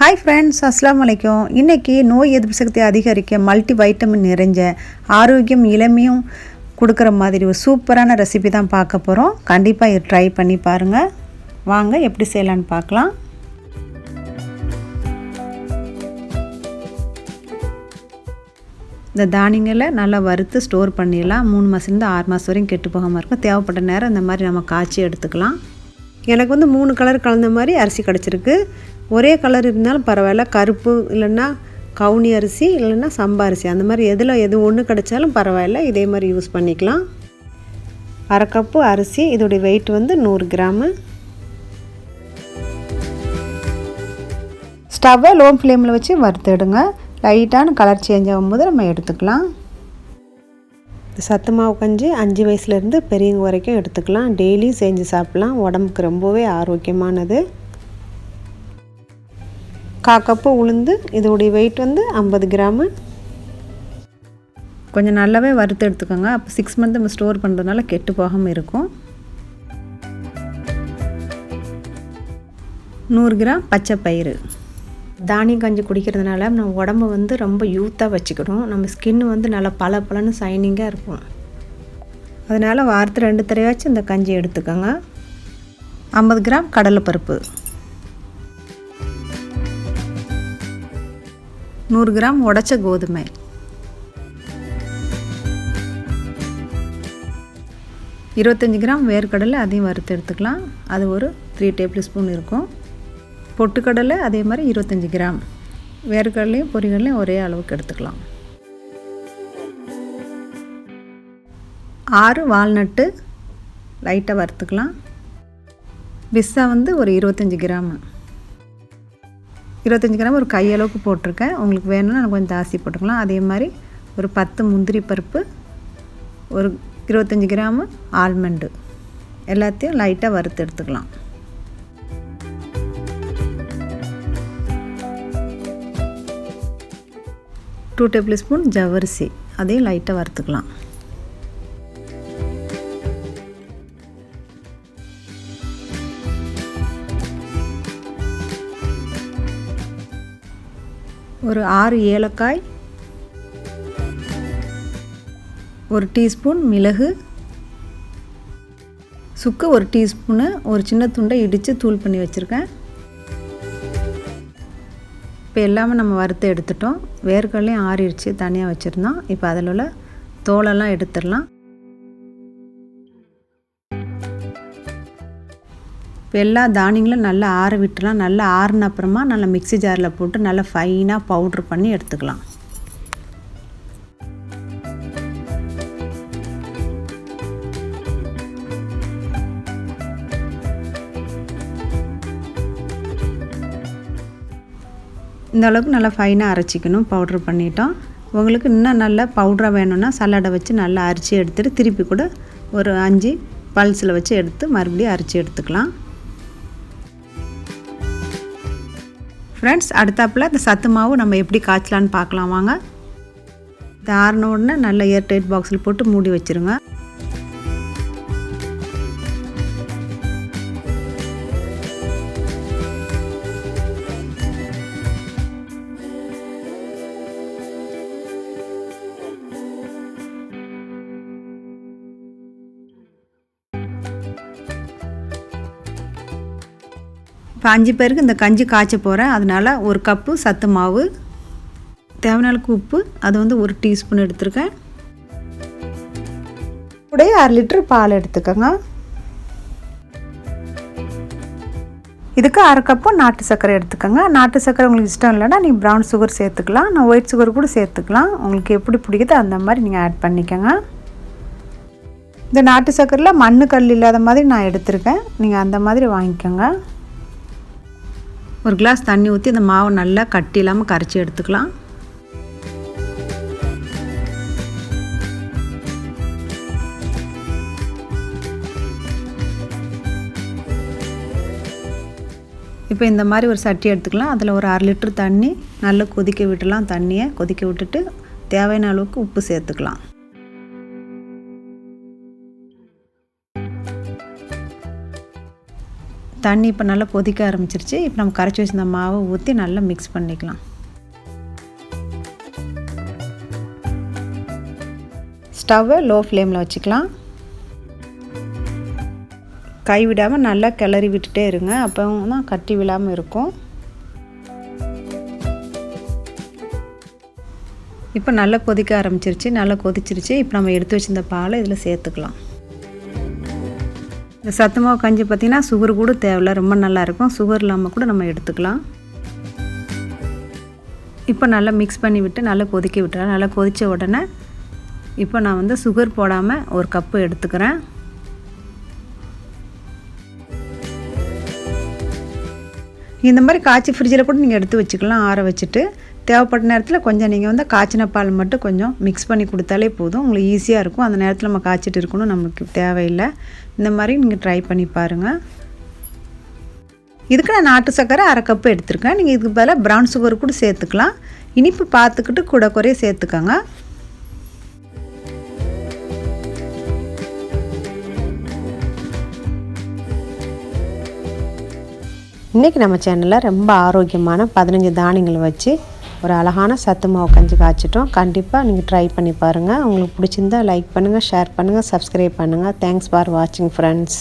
Hi friends, அஸ்ஸலாமு அலைக்கும். இன்றைக்கி நோய் எதிர்ப்பு சக்தி அதிகரிக்க மல்டி வைட்டமின் நிறைஞ்ச ஆரோக்கியம் இளமையும் கொடுக்குற மாதிரி ஒரு சூப்பரான ரெசிபி தான் பார்க்க போகிறோம். கண்டிப்பாக இது ட்ரை பண்ணி பாருங்கள். வாங்க எப்படி செய்யலான்னு பார்க்கலாம். இந்த தானியங்களை நல்லா வறுத்து ஸ்டோர் பண்ணிடலாம். 3 மாதத்துலேருந்து 6 மாதம் வரைக்கும் கெட்டு போகாமல் இருக்கும். தேவைப்பட்ட நேரம் இந்த மாதிரி நம்ம காய்ச்சி எடுத்துக்கலாம். எனக்கு 3 கலர் கலந்த மாதிரி அரிசி கிடச்சிருக்கு. ஒரே கலர் இருந்தாலும் பரவாயில்ல. கருப்பு இல்லைன்னா கவுனி அரிசி இல்லைன்னா சம்பா அரிசி, அந்த மாதிரி எது ஒன்று கிடைச்சாலும் பரவாயில்ல. இதே மாதிரி யூஸ் பண்ணிக்கலாம். 1/2 கப்பு அரிசி, இதோடைய வெயிட் 100 கிராமு. ஸ்டவ்வை லோ ஃப்ளேமில் வச்சு வறுத்துடுங்க. லைட்டான கலர் சேஞ்ச் ஆகும்போது நம்ம எடுத்துக்கலாம். சத்து மாவு கஞ்சி 5 வயசுலேருந்து பெரியவங்க வரைக்கும் எடுத்துக்கலாம். டெய்லியும் செஞ்சு சாப்பிட்லாம். உடம்புக்கு ரொம்பவே ஆரோக்கியமானது. 1/4 கப்பு உளுந்து, இதோடைய வெயிட் 50 கிராமு. கொஞ்சம் நல்லாவே வறுத்து எடுத்துக்கோங்க. அப்போ 6 மந்த் நம்ம ஸ்டோர் பண்ணுறதுனால கெட்டு போகாமல் இருக்கும். 100 கிராம் பச்சை பயிறு. தானியம் கஞ்சி குடிக்கிறதுனால நம்ம உடம்பு ரொம்ப யூத்தாக வச்சுக்கணும். நம்ம ஸ்கின்னு நல்லா பளபளன்னு ஷைனிங்காக இருக்கும். அதனால் வாரத்தில் 2 தடவையாச்சும் இந்த கஞ்சி எடுத்துக்கோங்க. 50 கிராம் கடலைப்பருப்பு, 100 கிராம் உடைச்ச கோதுமை, 25 கிராம் வேர்க்கடலை, அதையும் வறுத்து எடுத்துக்கலாம். அது ஒரு 3 டேபிள் ஸ்பூன் இருக்கும். பொட்டுக்கடலை அதே மாதிரி 25 கிராம். வேர்க்கடலையும் பொரிகடலையும் ஒரே அளவுக்கு எடுத்துக்கலாம். 6 வால்நட்டு லைட்டாக வறுத்துக்கலாம். பிஸ்ஸா ஒரு 25 கிராம். 25 கிராம் ஒரு கையளவுக்கு போட்டிருக்கேன். உங்களுக்கு வேணும்னா நான் கொஞ்சம் ஜாஸ்தி போட்டுக்கலாம். அதே மாதிரி ஒரு 10 முந்திரி பருப்பு, ஒரு 25 கிராம் ஆல்மண்டு, எல்லாத்தையும் லைட்டாக வறுத்து எடுத்துக்கலாம். 2 டேபிள் ஸ்பூன் ஜவ்வரிசி, அதையும் லைட்டாக வறுத்துக்கலாம். ஒரு 6 ஏலக்காய், ஒரு டீஸ்பூன் மிளகு, சுக்கு 1 டீஸ்பூனு, ஒரு சின்ன துண்டை இடித்து தூள் பண்ணி வச்சுருக்கேன். இப்போ எல்லாமே நம்ம வறுத்து எடுத்துட்டோம். வேர்க்கடலையும் ஆறிடுச்சு, தனியாக வச்சுருந்தோம். இப்போ அதில் உள்ள தோலெல்லாம் எடுத்துடலாம். இப்போ எல்லா தானியங்களும் நல்லா ஆற விட்டுலாம். நல்லா ஆறின அப்புறமா நல்லா மிக்ஸி ஜாரில் போட்டு நல்லா ஃபைனாக பவுட்ரு பண்ணி எடுத்துக்கலாம். இந்த அளவுக்கு நல்லா ஃபைனாக அரைச்சிக்கணும். பவுட்ரு பண்ணிட்டோம். உங்களுக்கு இன்னும் நல்லா பவுட்ராக வேணும்னா சல்லடை வச்சு நல்லா அரைச்சி எடுத்துகிட்டு திருப்பி கூட ஒரு 5 பல்ஸில் வச்சு எடுத்து மறுபடியும் அரைச்சி எடுத்துக்கலாம். ஃப்ரெண்ட்ஸ், அடுத்தாப்பில் இந்த சத்து மாவு நம்ம எப்படி காய்ச்சலான்னு பார்க்கலாம் வாங்க. இது ஆறின உடனே நல்லா ஏர்டைட் பாக்ஸில் போட்டு மூடி வச்சுருங்க. இப்போ 5 பேருக்கு இந்த கஞ்சி காய்ச்ச போகிறேன். அதனால் 1 கப்பு சத்து மாவு, தேவையான அளவுக்கு உப்பு, அது 1 டீஸ்பூன் எடுத்துருக்கேன். கூட 1/2 லிட்டர் பால் எடுத்துக்கோங்க. இதுக்கு 1/2 கப்பு நாட்டு சர்க்கரை எடுத்துக்கோங்க. நாட்டு சர்க்கரை உங்களுக்கு இஷ்டம் இல்லைன்னா நீங்கள் ப்ரௌன் சுகர் சேர்த்துக்கலாம். நான் ஒயிட் சுகர் கூட சேர்த்துக்கலாம். உங்களுக்கு எப்படி பிடிக்குதோ அந்த மாதிரி நீங்கள் ஆட் பண்ணிக்கோங்க. இந்த நாட்டு சர்க்கரையில் மண் கல் இல்லாத மாதிரி நான் எடுத்திருக்கேன். நீங்கள் அந்த மாதிரி வாங்கிக்கோங்க. ஒரு கிளாஸ் தண்ணி ஊற்றி அந்த மாவை நல்லா கட்டி இல்லாமல் கரைச்சி எடுத்துக்கலாம். இப்போ இந்த மாதிரி ஒரு சட்டி எடுத்துக்கலாம். அதில் ஒரு 1/2 லிட்டர் தண்ணி நல்லா கொதிக்க விட்டுலாம். தண்ணியை கொதிக்க விட்டுட்டு தேவையான அளவுக்கு உப்பு சேர்த்துக்கலாம். தண்ணி இப்போ நல்லா கொதிக்க ஆரம்பிச்சிருச்சு. இப்போ நம்ம கரைச்சி வச்சிருந்த மாவை ஊற்றி நல்லா மிக்ஸ் பண்ணிக்கலாம். ஸ்டவ்வை லோ ஃப்ளேமில் வச்சுக்கலாம். கை விடாமல் நல்லா கிளறி விட்டுட்டே இருங்க. அப்போ தான் கட்டி விழாமல் இருக்கும். இப்போ நல்லா கொதிக்க ஆரம்பிச்சிருச்சு. நல்லா கொதிச்சிருச்சு. இப்போ நம்ம எடுத்து வச்சிருந்த பாலை இதில் சேர்த்துக்கலாம். இந்த சத்து மாவு கஞ்சி பார்த்திங்கன்னா சுகர் கூட தேவையில்ல, ரொம்ப நல்லாயிருக்கும். சுகர் இல்லாமல் கூட நம்ம எடுத்துக்கலாம். இப்போ நல்லா மிக்ஸ் பண்ணி விட்டு நல்லா கொதிக்க விட்டுறேன். நல்லா கொதித்த உடனே இப்போ நான் வந்து சுகர் போடாமல் ஒரு கப்பு எடுத்துக்கிறேன். இந்த மாதிரி காய்ச்சி ஃப்ரிட்ஜில் கூட நீங்கள் எடுத்து வச்சுக்கலாம். ஆற வச்சுட்டு தேவைப்பட்ட நேரத்தில் கொஞ்சம் நீங்கள் வந்து காய்ச்சின பால் மட்டும் கொஞ்சம் மிக்ஸ் பண்ணி கொடுத்தாலே போதும். உங்களுக்கு ஈஸியாக இருக்கும். அந்த நேரத்தில் நம்ம காய்ச்சிட்டு இருக்கணும் நம்மளுக்கு தேவையில்லை. இந்த மாதிரி நீங்கள் ட்ரை பண்ணி பாருங்கள். இதுக்கு நான் நாட்டு சர்க்கரை 1/2 கப்பு எடுத்துருக்கேன். நீங்கள் இதுக்கு பதிலாக ப்ரௌன் சுகர் கூட சேர்த்துக்கலாம். இனிப்பு பார்த்துக்கிட்டு கூட குறைய சேர்த்துக்கோங்க. இன்றைக்கி நம்ம சேனலில் ரொம்ப ஆரோக்கியமான 15 தானியங்களை வச்சு ஒரு அழகான சத்து மாவு கஞ்சி காய்ச்சிட்டோம். கண்டிப்பாக நீங்கள் ட்ரை பண்ணி பாருங்கள். உங்களுக்கு பிடிச்சிருந்தா லைக் பண்ணுங்கள், ஷேர் பண்ணுங்கள், சப்ஸ்கிரைப் பண்ணுங்கள். தேங்க்ஸ் ஃபார் வாட்சிங் ஃப்ரெண்ட்ஸ்.